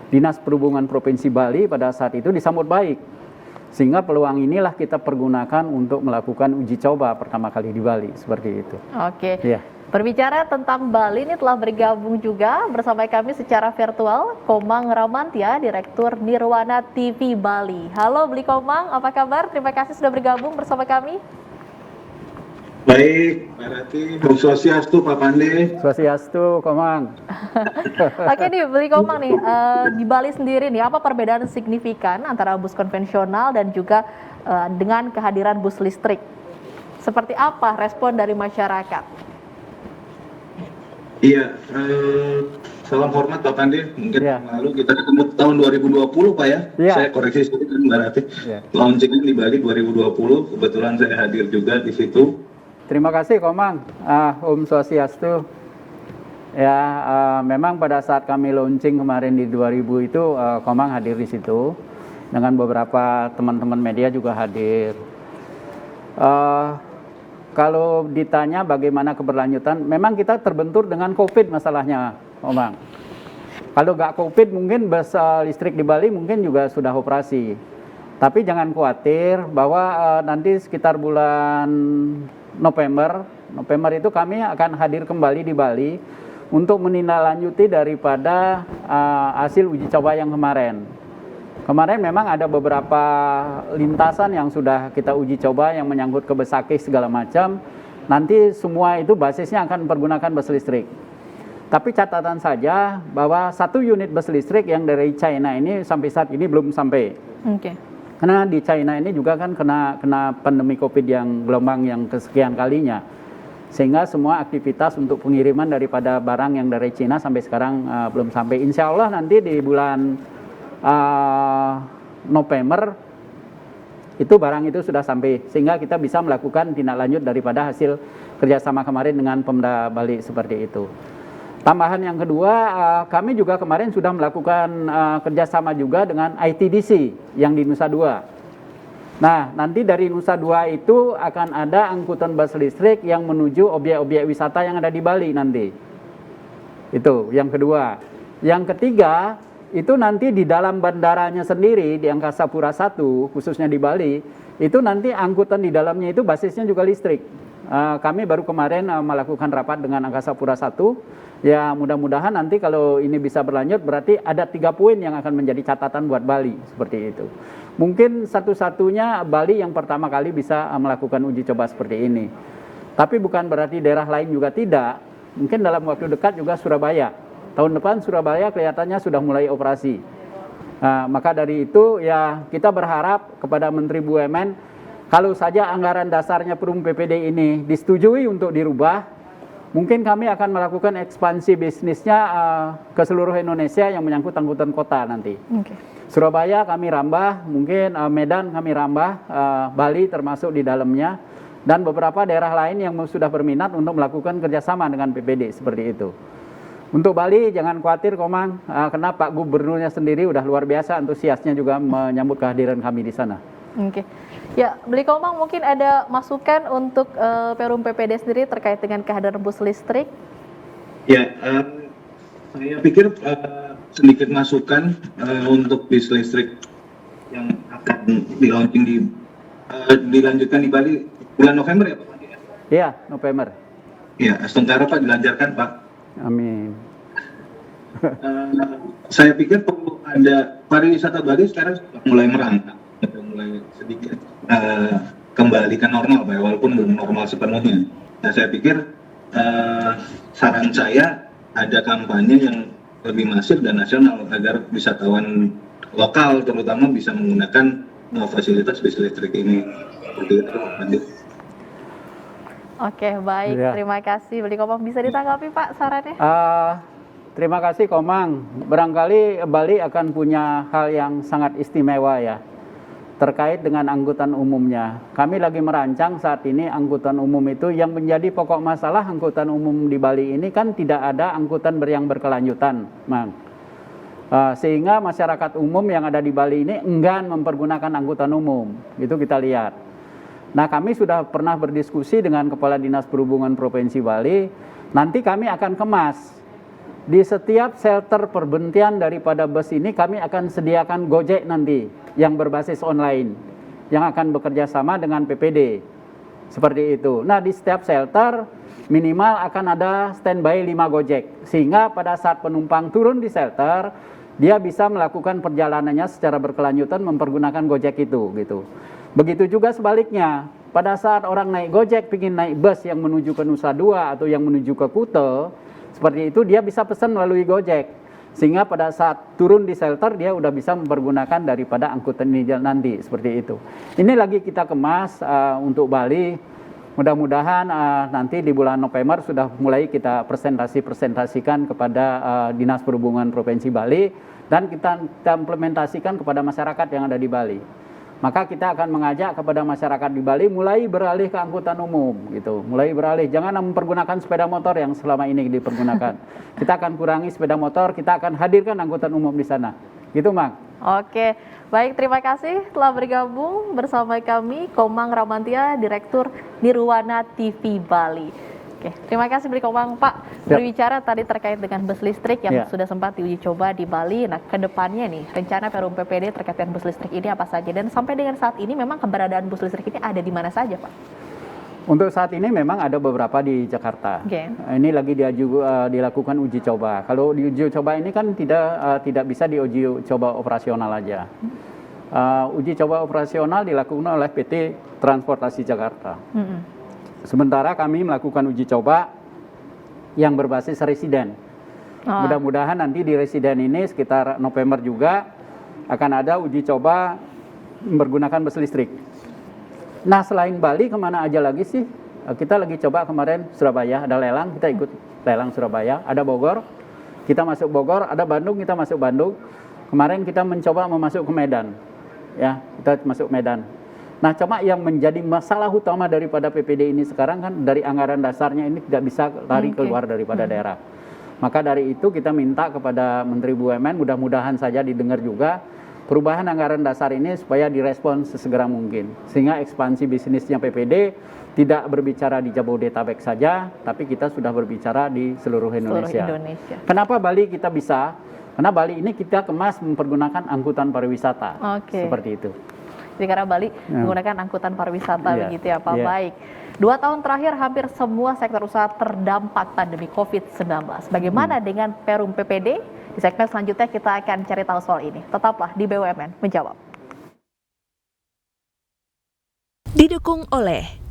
Dinas Perhubungan Provinsi Bali pada saat itu disambut baik. Sehingga peluang inilah kita pergunakan untuk melakukan uji coba pertama kali di Bali seperti itu. Berbicara tentang Bali, ini telah bergabung juga bersama kami secara virtual Komang Ramantia, Direktur Nirwana TV Bali. Halo Bli Komang, apa kabar? Terima kasih sudah bergabung bersama kami. Baik, Mbak Rati, Om Swastiastu, Pak Pande. Swastiastu, Komang. Oke nih, Bli Komang nih, di Bali sendiri nih, apa perbedaan signifikan antara bus konvensional dan juga dengan kehadiran bus listrik? Seperti apa respon dari masyarakat? Iya, salam hormat Pak Pande. Mungkin lalu kita ketemu tahun 2020 Pak ya. Saya koreksi sedikit Mbak Rati. Launching di Bali 2020, kebetulan saya hadir juga di situ. Terima kasih Komang, Om Swastiastu. Ya, memang pada saat kami launching kemarin di 2000 itu Komang hadir di situ dengan beberapa teman-teman media juga hadir. Kalau ditanya bagaimana keberlanjutan, memang kita terbentur dengan COVID masalahnya, Komang. Kalau nggak COVID mungkin bus listrik di Bali mungkin juga sudah operasi. Tapi jangan khawatir bahwa nanti sekitar bulan November itu kami akan hadir kembali di Bali untuk menindaklanjuti daripada hasil uji coba yang kemarin. Kemarin memang ada beberapa lintasan yang sudah kita uji coba yang menyangkut ke Besakih segala macam. Nanti semua itu basisnya akan mempergunakan bus listrik. Tapi catatan saja bahwa 1 unit bus listrik yang dari China ini sampai saat ini belum sampai. Karena di China ini juga kan kena pandemi COVID yang gelombang yang kesekian kalinya. Sehingga semua aktivitas untuk pengiriman daripada barang yang dari Cina sampai sekarang belum sampai. Insya Allah nanti di bulan November itu barang itu sudah sampai. Sehingga kita bisa melakukan tindak lanjut daripada hasil kerjasama kemarin dengan Pemda Bali seperti itu. Tambahan yang kedua, kami juga kemarin sudah melakukan kerjasama juga dengan ITDC yang di Nusa Dua. Nah, nanti dari Nusa Dua itu akan ada angkutan bus listrik yang menuju objek-objek wisata yang ada di Bali nanti. Itu yang kedua. Yang ketiga, itu nanti di dalam bandaranya sendiri, di Angkasa Pura I, khususnya di Bali, itu nanti angkutan di dalamnya itu basisnya juga listrik. Kami baru kemarin melakukan rapat dengan Angkasa Pura I. Ya mudah-mudahan nanti kalau ini bisa berlanjut berarti ada 3 poin yang akan menjadi catatan buat Bali seperti itu. Mungkin satu-satunya Bali yang pertama kali bisa melakukan uji coba seperti ini. Tapi bukan berarti daerah lain juga tidak. Mungkin dalam waktu dekat juga Surabaya. Tahun depan Surabaya kelihatannya sudah mulai operasi. Maka dari itu ya kita berharap kepada Menteri BUMN kalau saja anggaran dasarnya Perum PPD ini disetujui untuk dirubah, mungkin kami akan melakukan ekspansi bisnisnya ke seluruh Indonesia yang menyangkut angkutan kota nanti. Okay. Surabaya kami rambah, mungkin Medan kami rambah, Bali termasuk di dalamnya, dan beberapa daerah lain yang sudah berminat untuk melakukan kerjasama dengan PPD seperti itu. Untuk Bali jangan khawatir Komang, karena Pak Gubernurnya sendiri udah luar biasa antusiasnya juga menyambut kehadiran kami di sana. Oke. Ya, Beli Komang mungkin ada masukan untuk Perum PPD sendiri terkait dengan kehadiran bus listrik? Ya, saya pikir sedikit masukan untuk bus listrik yang akan dilanjutkan di Bali bulan November ya Pak? Iya, November. Ya, sementara Pak dilancarkan Pak. Amin. Saya pikir perlu ada pariwisata Bali sekarang sudah mulai merangkak. Mulai sedikit kembali ke normal Pak, walaupun belum normal sepenuhnya. Nah, saya pikir saran saya ada kampanye yang lebih masif dan nasional agar wisatawan lokal terutama bisa menggunakan fasilitas bis listrik ini. Seperti itu, lanjut. Oke, baik. Ya. Terima kasih. Beli Komang, bisa ditanggapi Pak sarannya? Terima kasih Komang. Barangkali Bali akan punya hal yang sangat istimewa ya. Terkait dengan angkutan umumnya. Kami lagi merancang saat ini angkutan umum itu yang menjadi pokok masalah angkutan umum di Bali ini kan tidak ada angkutan yang berkelanjutan, Mang. Sehingga masyarakat umum yang ada di Bali ini enggan mempergunakan angkutan umum. Itu kita lihat. Nah, kami sudah pernah berdiskusi dengan Kepala Dinas Perhubungan Provinsi Bali. Nanti kami akan kemas. Di setiap shelter perberhentian daripada bus ini kami akan sediakan Gojek nanti yang berbasis online yang akan bekerja sama dengan PPD seperti itu. Nah, di setiap shelter minimal akan ada standby 5 Gojek sehingga pada saat penumpang turun di shelter dia bisa melakukan perjalanannya secara berkelanjutan mempergunakan Gojek itu gitu. Begitu juga sebaliknya, pada saat orang naik Gojek ingin naik bus yang menuju ke Nusa Dua atau yang menuju ke Kuta seperti itu, dia bisa pesan melalui Gojek. Sehingga pada saat turun di shelter, dia udah bisa mempergunakan daripada angkutan ini nanti. Seperti itu. Ini lagi kita kemas untuk Bali. Mudah-mudahan nanti di bulan November sudah mulai kita presentasikan kepada Dinas Perhubungan Provinsi Bali. Dan kita implementasikan kepada masyarakat yang ada di Bali. Maka kita akan mengajak kepada masyarakat di Bali mulai beralih ke angkutan umum gitu. Mulai beralih, jangan mempergunakan sepeda motor yang selama ini dipergunakan. Kita akan kurangi sepeda motor, kita akan hadirkan angkutan umum di sana. Gitu, Mang. Oke, baik, terima kasih telah bergabung bersama kami Komang Ramantia, Direktur Nirwana TV Bali. Oke, terima kasih Beli Komang. Pak, berbicara tadi terkait dengan bus listrik yang sudah sempat diuji coba di Bali. Nah, ke depannya nih, rencana Perum PPD terkait dengan bus listrik ini apa saja? Dan sampai dengan saat ini memang keberadaan bus listrik ini ada di mana saja, Pak? Untuk saat ini memang ada beberapa di Jakarta. Ini lagi dilakukan uji coba. Kalau di uji coba ini kan tidak bisa diuji coba operasional aja. Uji coba operasional dilakukan oleh PT Transportasi Jakarta. Sementara kami melakukan uji coba yang berbasis residen. Mudah-mudahan nanti di residen ini sekitar November juga akan ada uji coba menggunakan bus listrik. Nah, selain Bali, kemana aja lagi sih? Kita lagi coba kemarin Surabaya, ada lelang, kita ikut lelang Surabaya. Ada Bogor, kita masuk Bogor. Ada Bandung, kita masuk Bandung. Kemarin kita mencoba masuk ke Medan. Ya, kita masuk Medan. Nah, cuma yang menjadi masalah utama daripada PPD ini sekarang kan dari anggaran dasarnya ini tidak bisa lari keluar daripada daerah. Maka dari itu kita minta kepada Menteri BUMN, mudah-mudahan saja didengar juga, perubahan anggaran dasar ini supaya direspon sesegera mungkin. Sehingga ekspansi bisnisnya PPD tidak berbicara di Jabodetabek saja, tapi kita sudah berbicara di seluruh Indonesia. Kenapa Bali kita bisa? Karena Bali ini kita kemas mempergunakan angkutan pariwisata. Seperti itu. Jadi karena Bali menggunakan angkutan pariwisata begitu ya Pak. Baik. 2 tahun terakhir hampir semua sektor usaha terdampak pandemi COVID-19. Bagaimana dengan Perum PPD? Di segmen selanjutnya kita akan cari tahu soal ini. Tetaplah di BUMN Menjawab. Didukung oleh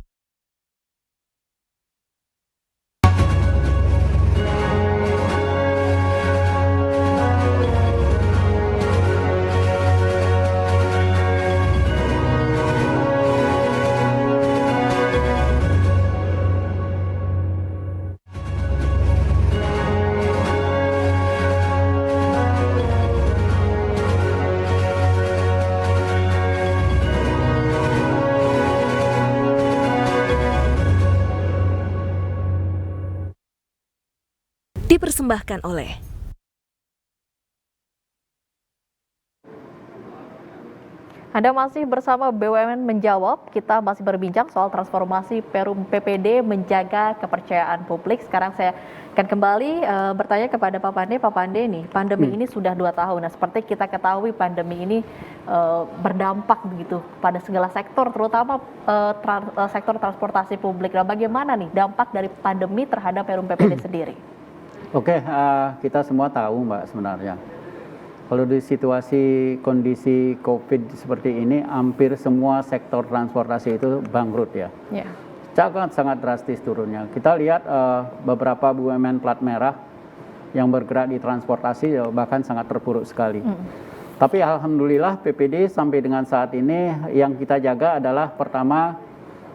dipersembahkan oleh Anda masih bersama BUMN Menjawab. Kita masih berbincang soal transformasi Perum PPD menjaga kepercayaan publik. Sekarang saya akan kembali bertanya kepada Pak Pande. Pak Pande nih, pandemi ini sudah 2 tahun. Nah, seperti kita ketahui pandemi ini berdampak begitu pada segala sektor, terutama sektor transportasi publik. Nah, bagaimana nih dampak dari pandemi terhadap Perum PPD sendiri? Oke, kita semua tahu Mbak sebenarnya. Kalau di situasi kondisi COVID seperti ini, hampir semua sektor transportasi itu bangkrut ya. Sangat drastis turunnya. Kita lihat beberapa BUMN plat merah yang bergerak di transportasi bahkan sangat terpuruk sekali. Tapi alhamdulillah PPD sampai dengan saat ini yang kita jaga adalah pertama,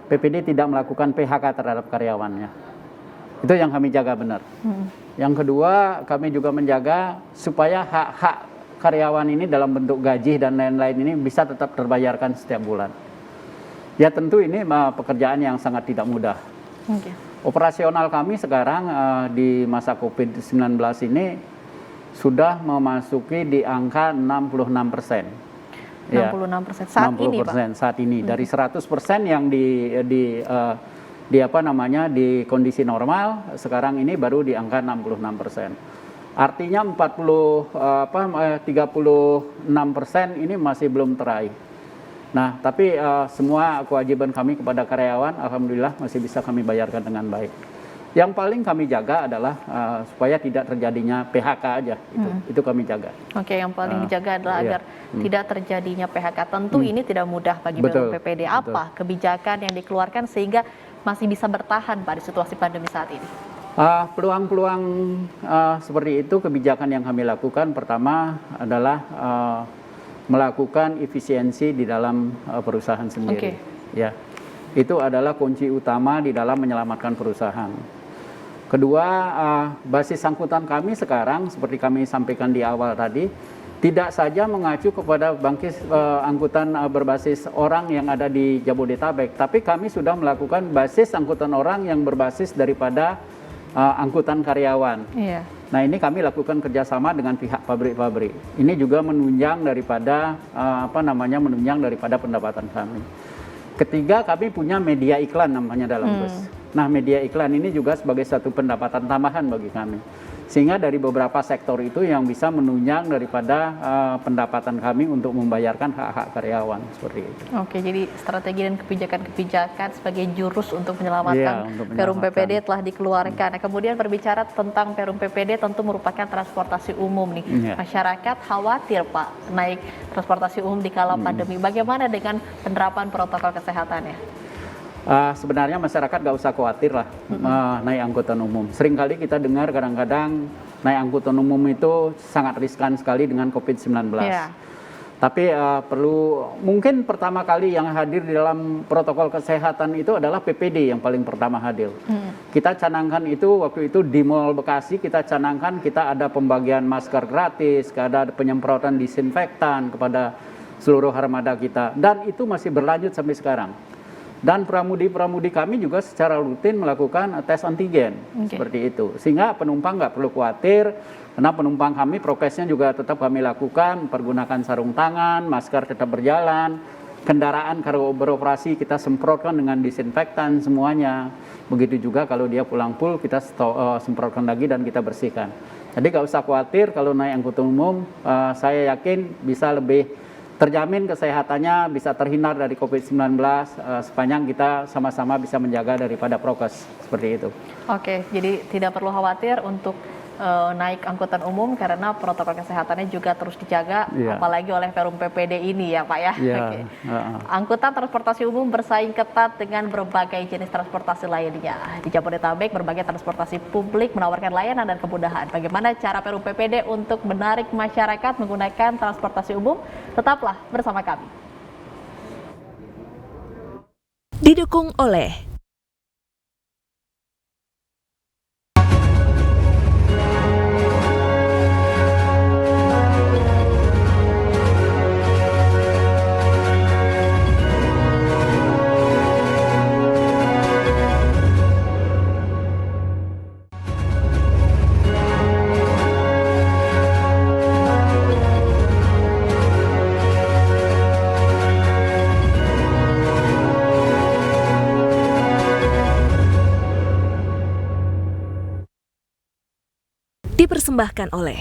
PPD tidak melakukan PHK terhadap karyawannya. Itu yang kami jaga benar. Yang kedua, kami juga menjaga supaya hak-hak karyawan ini dalam bentuk gaji dan lain-lain ini bisa tetap terbayarkan setiap bulan. Ya tentu ini pekerjaan yang sangat tidak mudah. Operasional kami sekarang di masa COVID-19 ini sudah memasuki di angka 66%. 66% saat 60% ini Pak? Saat ini. Dari 100% yang di kondisi normal, sekarang ini baru di angka 66%. Artinya 36% ini masih belum teraih. Nah, tapi semua kewajiban kami kepada karyawan, alhamdulillah masih bisa kami bayarkan dengan baik. Yang paling kami jaga adalah supaya tidak terjadinya PHK aja, itu kami jaga. Oke, yang paling dijaga adalah agar tidak terjadinya PHK. Tentu ini tidak mudah bagi Perum PPD. Apa kebijakan yang dikeluarkan sehingga masih bisa bertahan pada situasi pandemi saat ini? Peluang-peluang seperti itu, kebijakan yang kami lakukan pertama adalah melakukan efisiensi di dalam perusahaan sendiri. Ya, itu adalah kunci utama di dalam menyelamatkan perusahaan. Kedua, basis angkutan kami sekarang seperti kami sampaikan di awal tadi, tidak saja mengacu kepada angkutan berbasis orang yang ada di Jabodetabek, tapi kami sudah melakukan basis angkutan orang yang berbasis daripada angkutan karyawan. Nah, ini kami lakukan kerjasama dengan pihak pabrik-pabrik. Ini juga menunjang daripada menunjang daripada pendapatan kami. Ketiga, kami punya media iklan namanya dalam bus. Nah, media iklan ini juga sebagai satu pendapatan tambahan bagi kami. Sehingga dari beberapa sektor itu yang bisa menunjang daripada pendapatan kami untuk membayarkan hak-hak karyawan seperti itu. Oke, jadi strategi dan kebijakan-kebijakan sebagai jurus untuk menyelamatkan Perum PPD telah dikeluarkan. Nah, kemudian berbicara tentang Perum PPD tentu merupakan transportasi umum nih. Masyarakat khawatir Pak naik transportasi umum di kala pandemi. Bagaimana dengan penerapan protokol kesehatannya? Sebenarnya masyarakat nggak usah khawatir lah naik angkutan umum. Seringkali kita dengar kadang-kadang naik angkutan umum itu sangat riskan sekali dengan COVID-19. Tapi perlu, mungkin pertama kali yang hadir di dalam protokol kesehatan itu adalah PPD yang paling pertama hadir. Kita canangkan itu waktu itu di Mall Bekasi, kita canangkan kita ada pembagian masker gratis, ada penyemprotan disinfektan kepada seluruh armada kita. Dan itu masih berlanjut sampai sekarang. Dan pramudi-pramudi kami juga secara rutin melakukan tes antigen, seperti itu. Sehingga penumpang nggak perlu khawatir, karena penumpang kami prokesnya juga tetap kami lakukan, pergunakan sarung tangan, masker tetap berjalan, kendaraan kalau beroperasi kita semprotkan dengan disinfektan semuanya. Begitu juga kalau dia pulang kita semprotkan lagi dan kita bersihkan. Jadi nggak usah khawatir kalau naik angkutan umum, saya yakin bisa lebih terjamin kesehatannya, bisa terhindar dari COVID-19 sepanjang kita sama-sama bisa menjaga daripada prokes, seperti itu. Oke, jadi tidak perlu khawatir untuk naik angkutan umum karena protokol kesehatannya juga terus dijaga, apalagi oleh Perum PPD ini ya Pak ya. Oke. Angkutan transportasi umum bersaing ketat dengan berbagai jenis transportasi lainnya. Di Jabodetabek, berbagai transportasi publik menawarkan layanan dan kemudahan. Bagaimana cara Perum PPD untuk menarik masyarakat menggunakan transportasi umum? Tetaplah bersama kami. Didukung oleh dipersembahkan oleh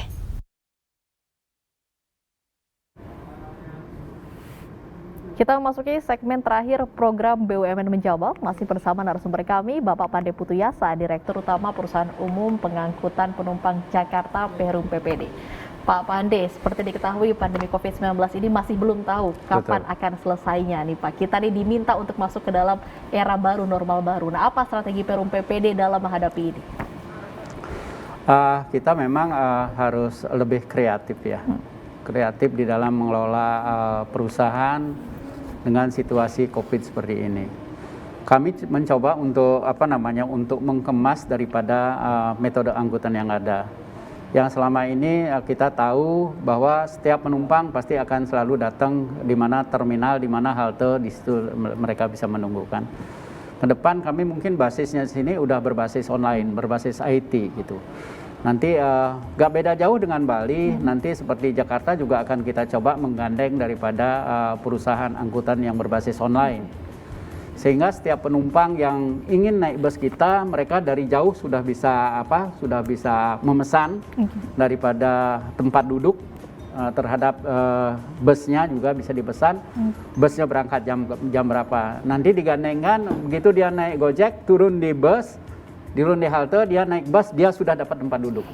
Kita memasuki segmen terakhir program BUMN Menjawab, masih bersama narasumber kami, Bapak Pande Putuyasa, Direktur Utama Perusahaan Umum Pengangkutan Penumpang Jakarta Perum PPD. Pak Pande, seperti diketahui pandemi COVID-19 ini masih belum tahu kapan akan selesainya nih Pak. Kita nih diminta untuk masuk ke dalam era baru, normal baru. Nah, apa strategi Perum PPD dalam menghadapi ini? Kita memang harus lebih kreatif ya, kreatif di dalam mengelola perusahaan dengan situasi COVID seperti ini. Kami mencoba untuk untuk mengemas daripada metode angkutan yang ada. Yang selama ini kita tahu bahwa setiap penumpang pasti akan selalu datang di mana terminal, di mana halte, di situ mereka bisa menunggukan. Ke depan kami mungkin basisnya di sini udah berbasis online, berbasis IT gitu. Nanti gak beda jauh dengan Bali, nanti seperti Jakarta juga akan kita coba menggandeng daripada perusahaan angkutan yang berbasis online. Sehingga setiap penumpang yang ingin naik bus kita, mereka dari jauh sudah bisa memesan daripada tempat duduk terhadap busnya juga bisa dipesan. Busnya berangkat jam berapa. Nanti digandengkan begitu dia naik Gojek, turun di bus, turun di halte, dia naik bus, dia sudah dapat tempat duduk.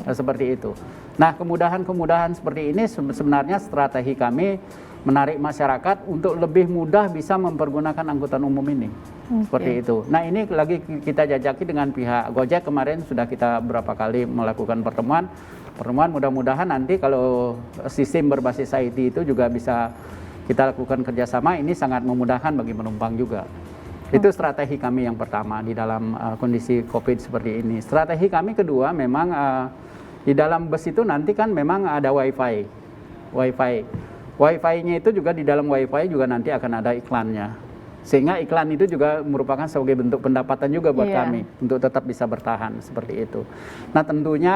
Seperti itu. Nah, kemudahan-kemudahan seperti ini sebenarnya strategi kami menarik masyarakat untuk lebih mudah bisa mempergunakan angkutan umum ini. Seperti itu. Nah, ini lagi kita jajaki dengan pihak Gojek, kemarin sudah kita beberapa kali melakukan pertemuan. Mudah-mudahan nanti kalau sistem berbasis IT itu juga bisa kita lakukan kerjasama, ini sangat memudahkan bagi penumpang juga. Itu strategi kami yang pertama di dalam kondisi COVID seperti ini. Strategi kami kedua memang di dalam bus itu nanti kan memang ada Wi-Fi. Wi-Fi-nya itu juga di dalam Wi-Fi juga nanti akan ada iklannya. Sehingga iklan itu juga merupakan sebagai bentuk pendapatan juga buat kami untuk tetap bisa bertahan seperti itu. Nah, tentunya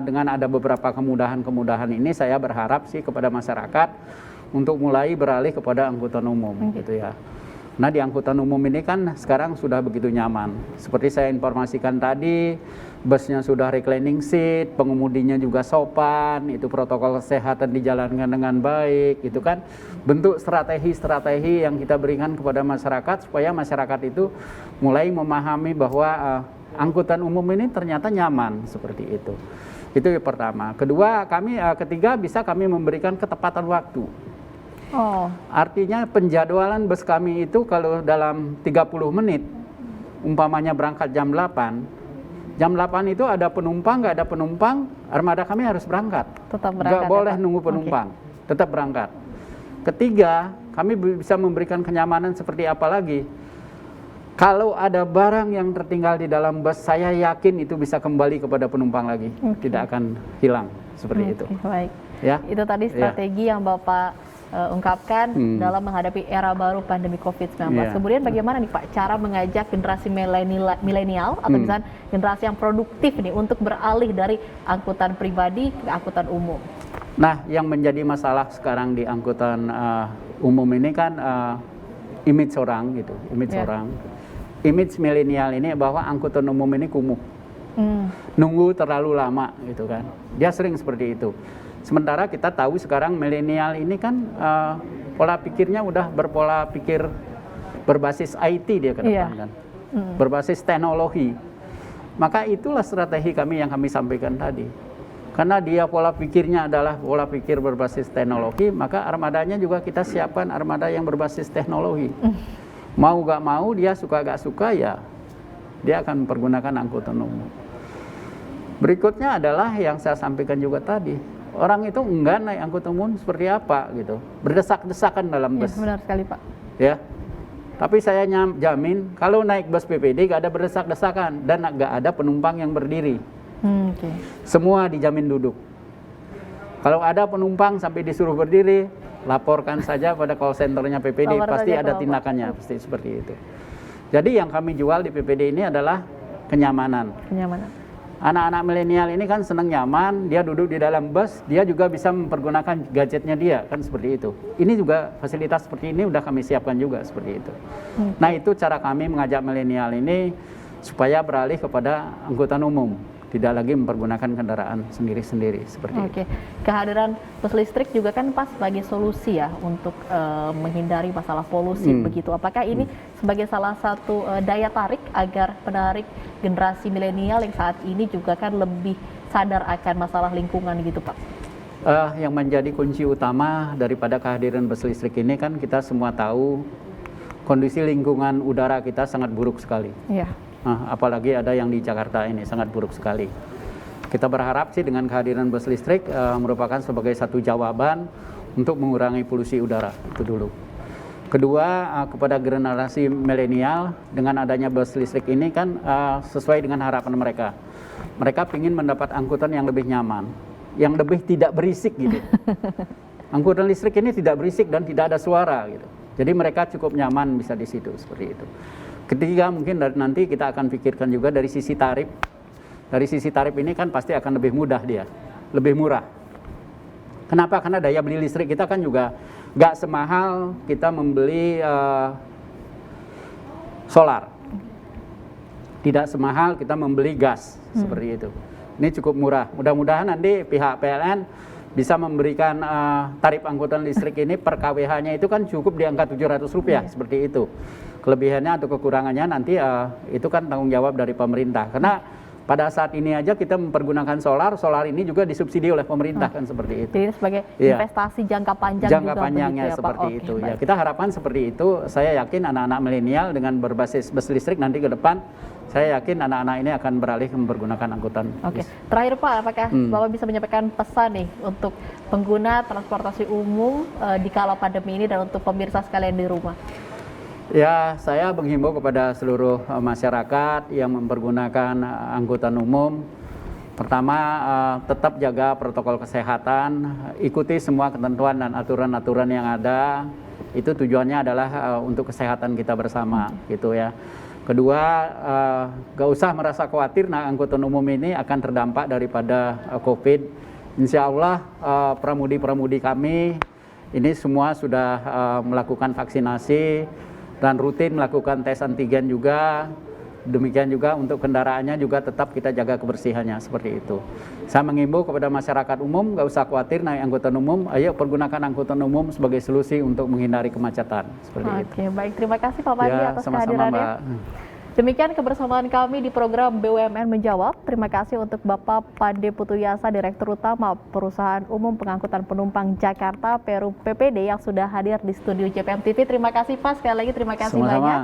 dengan ada beberapa kemudahan-kemudahan ini saya berharap sih kepada masyarakat untuk mulai beralih kepada angkutan umum gitu ya. Nah, di angkutan umum ini kan sekarang sudah begitu nyaman. Seperti saya informasikan tadi, busnya sudah reclining seat, pengemudinya juga sopan, itu protokol kesehatan dijalankan dengan baik, itu kan bentuk strategi-strategi yang kita berikan kepada masyarakat supaya masyarakat itu mulai memahami bahwa angkutan umum ini ternyata nyaman seperti itu. Itu yang pertama. Kedua, ketiga bisa kami memberikan ketepatan waktu. Artinya penjadwalan bus kami itu kalau dalam 30 menit, umpamanya berangkat jam 8, jam 8 itu ada penumpang, nggak ada penumpang, armada kami harus berangkat. Tetap berangkat. Nggak boleh nunggu penumpang, tetap berangkat. ketiga, kami bisa memberikan kenyamanan seperti apa lagi? Kalau ada barang yang tertinggal di dalam bus, saya yakin itu bisa kembali kepada penumpang lagi, tidak akan hilang seperti itu. Baik. Ya. Itu tadi strategi yang Bapak ungkapkan dalam menghadapi era baru pandemi COVID-19. Kemudian bagaimana nih Pak cara mengajak generasi milenial atau misalnya generasi yang produktif nih untuk beralih dari angkutan pribadi ke angkutan umum? Nah, yang menjadi masalah sekarang di angkutan umum ini kan image orang gitu, image orang. Image milenial ini bahwa angkutan umum ini kumuh, nunggu terlalu lama gitu kan. Dia sering seperti itu. Sementara kita tahu sekarang milenial ini kan pola pikirnya udah berpola pikir berbasis IT dia ke depan kan, berbasis teknologi. Maka itulah strategi kami yang kami sampaikan tadi. Karena dia pola pikirnya adalah pola pikir berbasis teknologi, maka armadanya juga kita siapkan armada yang berbasis teknologi. Mau gak mau, dia suka gak suka ya, dia akan mempergunakan angkutan umum. Berikutnya adalah yang saya sampaikan juga tadi, orang itu enggak naik angkutan umum seperti apa gitu, berdesak-desakan dalam bus. Benar sekali Pak. Ya, tapi saya jamin kalau naik bus PPD gak ada berdesak-desakan dan gak ada penumpang yang berdiri. Semua dijamin duduk. Kalau ada penumpang sampai disuruh berdiri, laporkan saja pada call centernya PPD, pasti ada tindakannya, pasti seperti itu. Jadi yang kami jual di PPD ini adalah kenyamanan. Anak-anak milenial ini kan senang nyaman, dia duduk di dalam bus, dia juga bisa mempergunakan gadgetnya dia, kan seperti itu. Ini juga fasilitas seperti ini udah kami siapkan juga seperti itu. Nah, itu cara kami mengajak milenial ini supaya beralih kepada angkutan umum, tidak lagi mempergunakan kendaraan sendiri-sendiri seperti itu. Kehadiran bus listrik juga kan pas sebagai solusi ya untuk menghindari masalah polusi begitu. Apakah ini sebagai salah satu daya tarik agar menarik generasi milenial yang saat ini juga kan lebih sadar akan masalah lingkungan gitu Pak? Yang menjadi kunci utama daripada kehadiran bus listrik ini kan kita semua tahu kondisi lingkungan udara kita sangat buruk sekali. Apalagi ada yang di Jakarta ini sangat buruk sekali. Kita berharap sih dengan kehadiran bus listrik merupakan sebagai satu jawaban untuk mengurangi polusi udara, itu dulu. Kedua, kepada generasi milenial dengan adanya bus listrik ini kan sesuai dengan harapan mereka. Mereka ingin mendapat angkutan yang lebih nyaman, yang lebih tidak berisik gitu. Angkutan listrik ini tidak berisik dan tidak ada suara gitu. Jadi mereka cukup nyaman bisa di situ seperti itu. Ketiga, mungkin nanti kita akan pikirkan juga dari sisi tarif. Dari sisi tarif ini kan pasti akan lebih mudah dia, lebih murah. Kenapa? Karena daya beli listrik kita kan juga nggak semahal kita membeli solar. Tidak semahal kita membeli gas, seperti itu. Ini cukup murah. Mudah-mudahan nanti pihak PLN bisa memberikan tarif angkutan listrik ini per kWh-nya itu kan cukup di angka Rp700, seperti itu. Kelebihannya atau kekurangannya nanti itu kan tanggung jawab dari pemerintah. Karena pada saat ini aja kita mempergunakan solar ini juga disubsidi oleh pemerintah kan seperti itu. Jadi sebagai investasi jangka panjang jangka juga panjangnya begitu, ya, seperti Pak? itu. Ya, kita harapkan seperti itu. Saya yakin anak-anak milenial dengan berbasis bus listrik nanti ke depan, saya yakin anak-anak ini akan beralih mempergunakan angkutan. Terakhir Pak, apakah Bapak bisa menyampaikan pesan nih untuk pengguna transportasi umum di kala pandemi ini dan untuk pemirsa sekalian di rumah? Ya, saya menghimbau kepada seluruh masyarakat yang mempergunakan angkutan umum. Pertama, tetap jaga protokol kesehatan, ikuti semua ketentuan dan aturan-aturan yang ada. Itu tujuannya adalah untuk kesehatan kita bersama, gitu ya. Kedua, gak usah merasa khawatir, nah angkutan umum ini akan terdampak daripada COVID. Insya Allah pramudi-pramudi kami ini semua sudah melakukan vaksinasi dan rutin melakukan tes antigen juga. Demikian juga untuk kendaraannya juga tetap kita jaga kebersihannya, seperti itu. Saya mengimbau kepada masyarakat umum, gak usah khawatir naik angkutan umum, ayo pergunakan angkutan umum sebagai solusi untuk menghindari kemacetan, seperti itu. Baik, terima kasih Pak Pandi atas kehadirannya. Demikian kebersamaan kami di program BUMN Menjawab. Terima kasih untuk Bapak Pande Putuyasa, Direktur Utama Perusahaan Umum Pengangkutan Penumpang Jakarta Perum PPD yang sudah hadir di studio JPM TV. Terima kasih Pak, sekali lagi terima kasih banyak.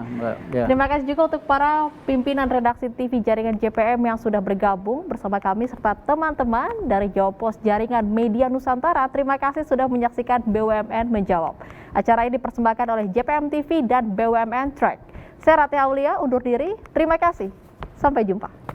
Ya. Terima kasih juga untuk para pimpinan redaksi TV Jaringan JPM yang sudah bergabung bersama kami serta teman-teman dari Jopos Jaringan Media Nusantara. Terima kasih sudah menyaksikan BUMN Menjawab. Acara ini dipersembahkan oleh JPM TV dan BUMN Track. Saya Rati Aulia undur diri, terima kasih. Sampai jumpa.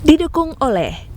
Didukung oleh